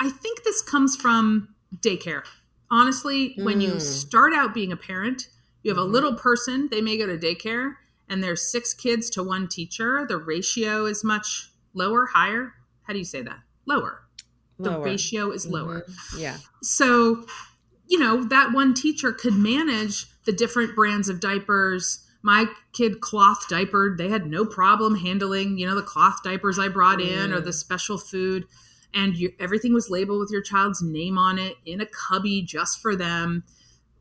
think this comes from daycare. Honestly, when you start out being a parent, you have a little person, they may go to daycare, and there's 6 kids to 1 teacher. The ratio is much lower, higher. How do you say that? Lower. The ratio is lower. Yeah. So, that one teacher could manage the different brands of diapers. My kid cloth diapered. They had no problem handling, the cloth diapers I brought in or the special food. And everything was labeled with your child's name on it in a cubby just for them.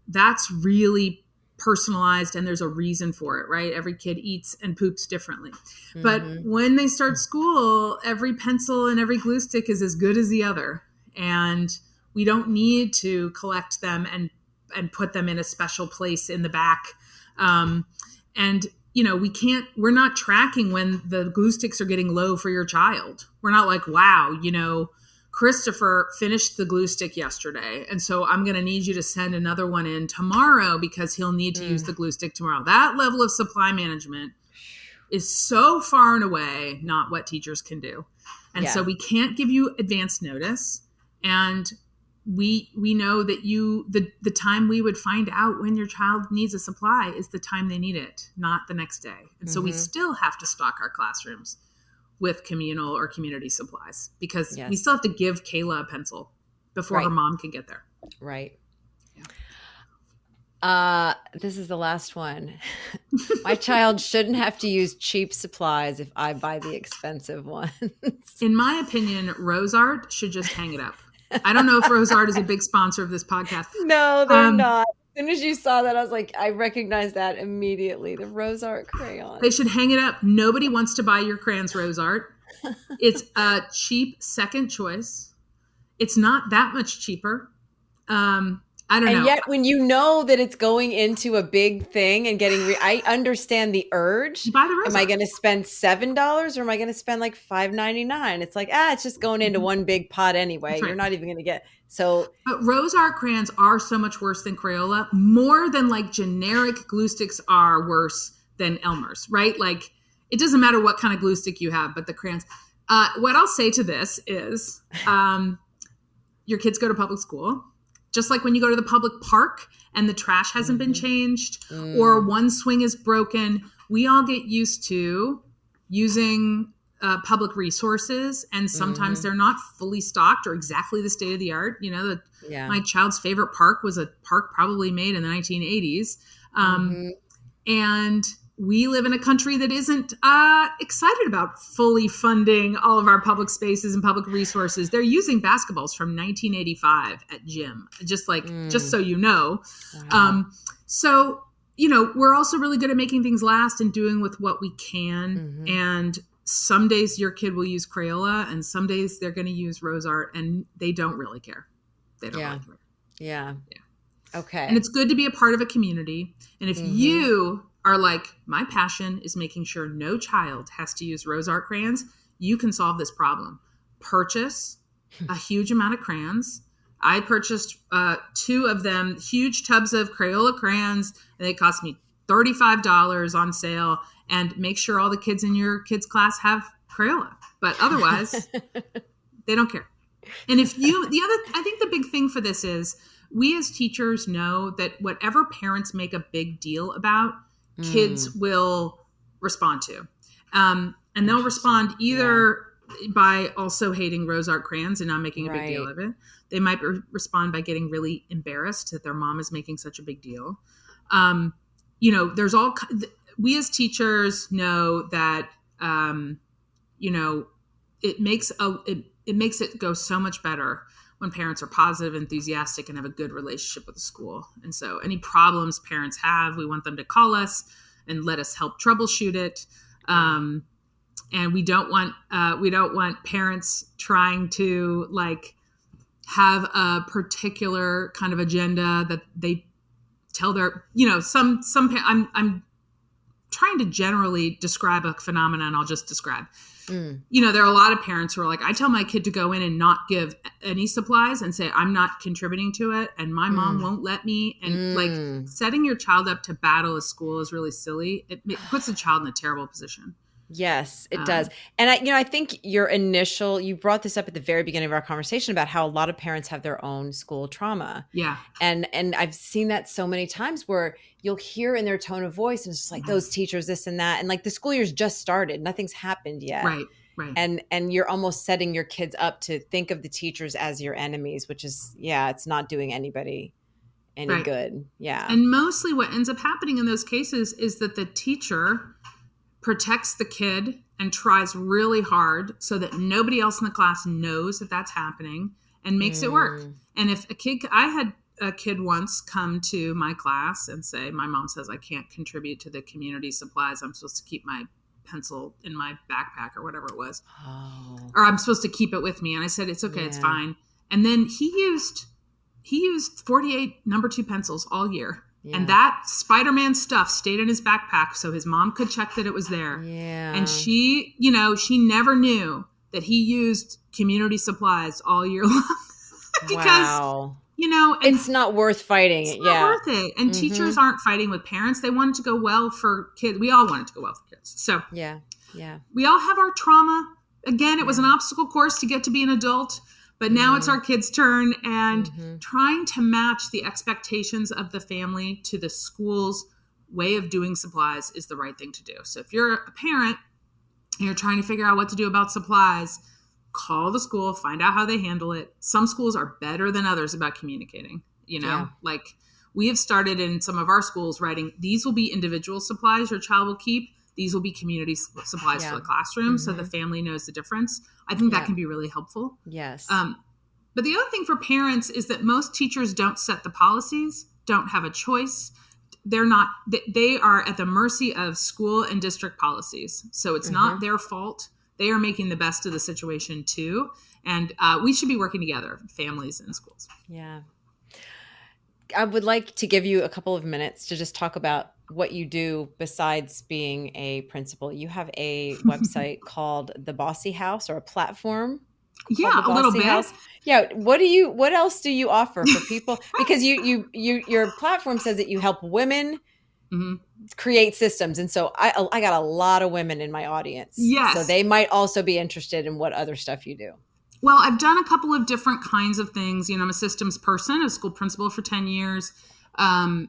That's really personalized, and there's a reason for it, right? Every kid eats and poops differently. But when they start school, every pencil and every glue stick is as good as the other. And we don't need to collect them and put them in a special place in the back. We're not tracking when the glue sticks are getting low for your child. We're not like, wow, Christopher finished the glue stick yesterday, and so I'm going to need you to send another one in tomorrow because he'll need to use the glue stick tomorrow. That level of supply management is so far and away not what teachers can do. And so we can't give you advance notice. And we know that the time we would find out when your child needs a supply is the time they need it, not the next day. And so we still have to stock our classrooms with communal or community supplies, because we still have to give Kayla a pencil before her mom can get there. Right. Yeah. This is the last one. My child shouldn't have to use cheap supplies if I buy the expensive ones. In my opinion, rose art should just hang it up. I don't know if Rose Art is a big sponsor of this podcast. No, they're not. As soon as you saw that, I was like, I recognize that immediately. The Rose Art crayons. They should hang it up. Nobody wants to buy your crayons, Rose Art. It's a cheap second choice. It's not that much cheaper. I don't know. And yet when you know that it's going into a big thing and getting, I understand the urge. You buy the Rose Am I Art. going to spend $7 or am I going to spend like $5.99? It's like, it's just going into one big pot anyway. That's right. You're not even going to get, so. But Rose Art crayons are so much worse than Crayola, more than like generic glue sticks are worse than Elmer's, right? Like it doesn't matter what kind of glue stick you have, but the crayons. What I'll say to this is your kids go to public school. Just like when you go to the public park and the trash hasn't been changed or one swing is broken, we all get used to using public resources, and sometimes they're not fully stocked or exactly the state of the art. You know, my child's favorite park was a park probably made in the 1980s. And we live in a country that isn't excited about fully funding all of our public spaces and public resources. They're using basketballs from 1985 at gym, just so you know. Wow. So, you know, we're also really good at making things last and doing with what we can. And some days your kid will use Crayola and some days they're going to use Rose Art, and they don't really care. They don't really care. Yeah. Okay. And it's good to be a part of a community. And if you are like, my passion is making sure no child has to use Rose Art crayons, you can solve this problem. Purchase a huge amount of crayons. I purchased 2 of them, huge tubs of Crayola crayons, and they cost me $35 on sale. And make sure all the kids in your kids' class have Crayola. But otherwise, they don't care. And I think the big thing for this is we as teachers know that whatever parents make a big deal about, kids will respond to. And they'll respond either by also hating Rose Art crayons and not making a big deal of it. They might respond by getting really embarrassed that their mom is making such a big deal. You know, there's we as teachers know that, you know, it makes it go so much better when parents are positive, enthusiastic, and have a good relationship with the school. And so any problems parents have, we want them to call us and let us help troubleshoot it. And we don't want parents trying to like have a particular kind of agenda that they tell their, you know, I'm trying to generally describe a phenomenon I'll just describe. You know, there are a lot of parents who are like, I tell my kid to go in and not give any supplies and say, I'm not contributing to it. And my mom won't let me. And like setting your child up to battle at school is really silly. It puts the child in a terrible position. Yes, it does. And I think you brought this up at the very beginning of our conversation about how a lot of parents have their own school trauma. Yeah. And I've seen that so many times where you'll hear in their tone of voice and it's just like those teachers, this and that. And like the school year's just started, nothing's happened yet. Right. And you're almost setting your kids up to think of the teachers as your enemies, which is, it's not doing anybody any good. Yeah. And mostly what ends up happening in those cases is that the teacher protects the kid and tries really hard so that nobody else in the class knows that that's happening and makes it work. And if I had a kid once come to my class and say, my mom says I can't contribute to the community supplies. I'm supposed to keep my pencil in my backpack or whatever it was. Or I'm supposed to keep it with me. And I said, it's okay. It's fine. And then he used 48 number 2 pencils all year. Yeah. And that Spider-Man stuff stayed in his backpack so his mom could check that it was there. Yeah. And she never knew that he used community supplies all year long. Because, it's not worth fighting. It's not worth it. And teachers aren't fighting with parents. They want it to go well for kids. We all want it to go well for kids. So we all have our trauma. Again, it was an obstacle course to get to be an adult. But now it's our kids' turn, and trying to match the expectations of the family to the school's way of doing supplies is the right thing to do. So if you're a parent and you're trying to figure out what to do about supplies, call the school, find out how they handle it. Some schools are better than others about communicating, like we have started in some of our schools writing, these will be individual supplies your child will keep. These will be community supplies for the classroom. So the family knows the difference. I think that can be really helpful. Yes. But the other thing for parents is that most teachers don't set the policies, don't have a choice. They are at the mercy of school and district policies. So it's not their fault. They are making the best of the situation too. And we should be working together, families and schools. Yeah. I would like to give you a couple of minutes to just talk about what you do besides being a principal. You have a website called the Bossy House, or a platform. Yeah, a little bit. House. Yeah. What else do you offer for people? Because your platform says that you help women create systems. And so I got a lot of women in my audience. Yes. So they might also be interested in what other stuff you do. Well, I've done a couple of different kinds of things. I'm a systems person, a school principal for 10 years. We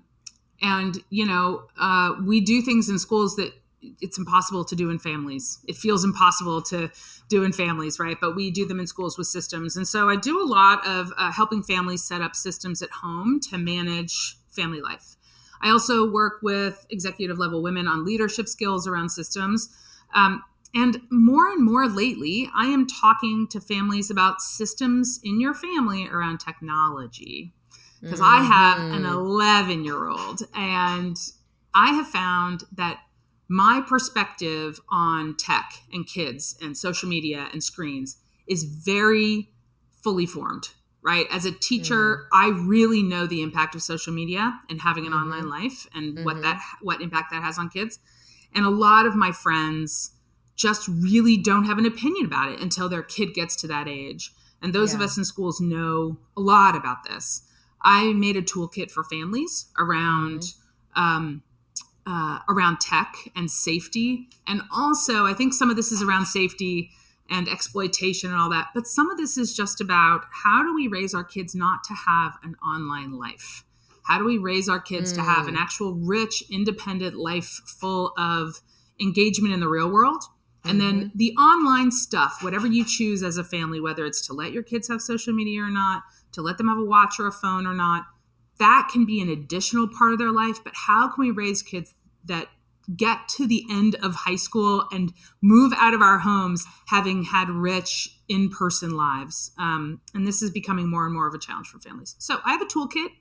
do things in schools that it's impossible to do in families. It feels impossible to do in families, right? But we do them in schools with systems. And so I do a lot of helping families set up systems at home to manage family life. I also work with executive level women on leadership skills around systems. And more lately, I am talking to families about systems in your family around technology. Because I have an 11-year-old, and I have found that my perspective on tech and kids and social media and screens is very fully formed, right? As a teacher, I really know the impact of social media and having an online life and what impact that has on kids. And a lot of my friends just really don't have an opinion about it until their kid gets to that age. And those of us in schools know a lot about this. I made a toolkit for families around tech and safety. And also, I think some of this is around safety and exploitation and all that. But some of this is just about, how do we raise our kids not to have an online life? How do we raise our kids to have an actual rich, independent life full of engagement in the real world? And then the online stuff, whatever you choose as a family, whether it's to let your kids have social media or not, to let them have a watch or a phone or not, that can be an additional part of their life. But how can we raise kids that get to the end of high school and move out of our homes having had rich in-person lives? And this is becoming more and more of a challenge for families. So I have a toolkit.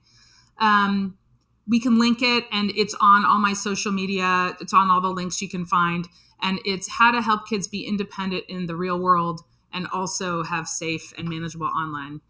We can link it, and it's on all my social media. It's on all the links you can find. And it's how to help kids be independent in the real world and also have safe and manageable online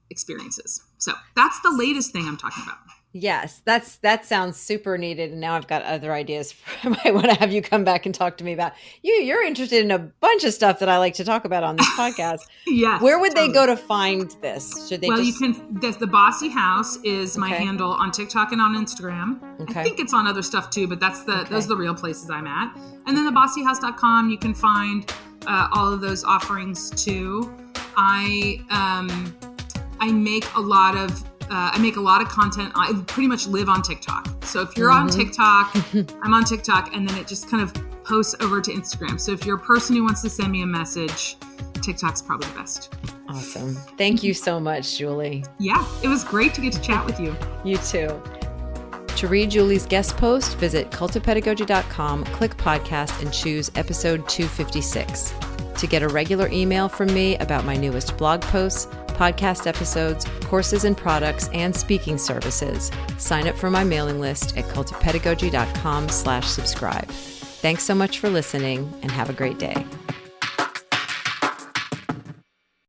experiences. So that's the latest thing I'm talking about. Yes, that sounds super needed. And now I've got other ideas I might want to have you come back and talk to me about. You're interested in a bunch of stuff that I like to talk about on this podcast. Yes. Where would they go to find this? Should they you can, the Bossy House is my handle on TikTok and on Instagram. Okay. I think it's on other stuff too, but those are the real places I'm at. And then thebossyhouse.com, you can find all of those offerings too. I make a lot of content. I pretty much live on TikTok. So if you're on TikTok, I'm on TikTok, and then it just kind of posts over to Instagram. So if you're a person who wants to send me a message, TikTok's probably the best. Awesome. Thank you so much, Julie. Yeah, it was great to get to chat with you. You too. To read Julie's guest post, visit cultofpedagogy.com, click podcast, and choose episode 256. To get a regular email from me about my newest blog posts, podcast episodes, courses and products, and speaking services, sign up for my mailing list at cultofpedagogy.com/subscribe. Thanks so much for listening, and have a great day.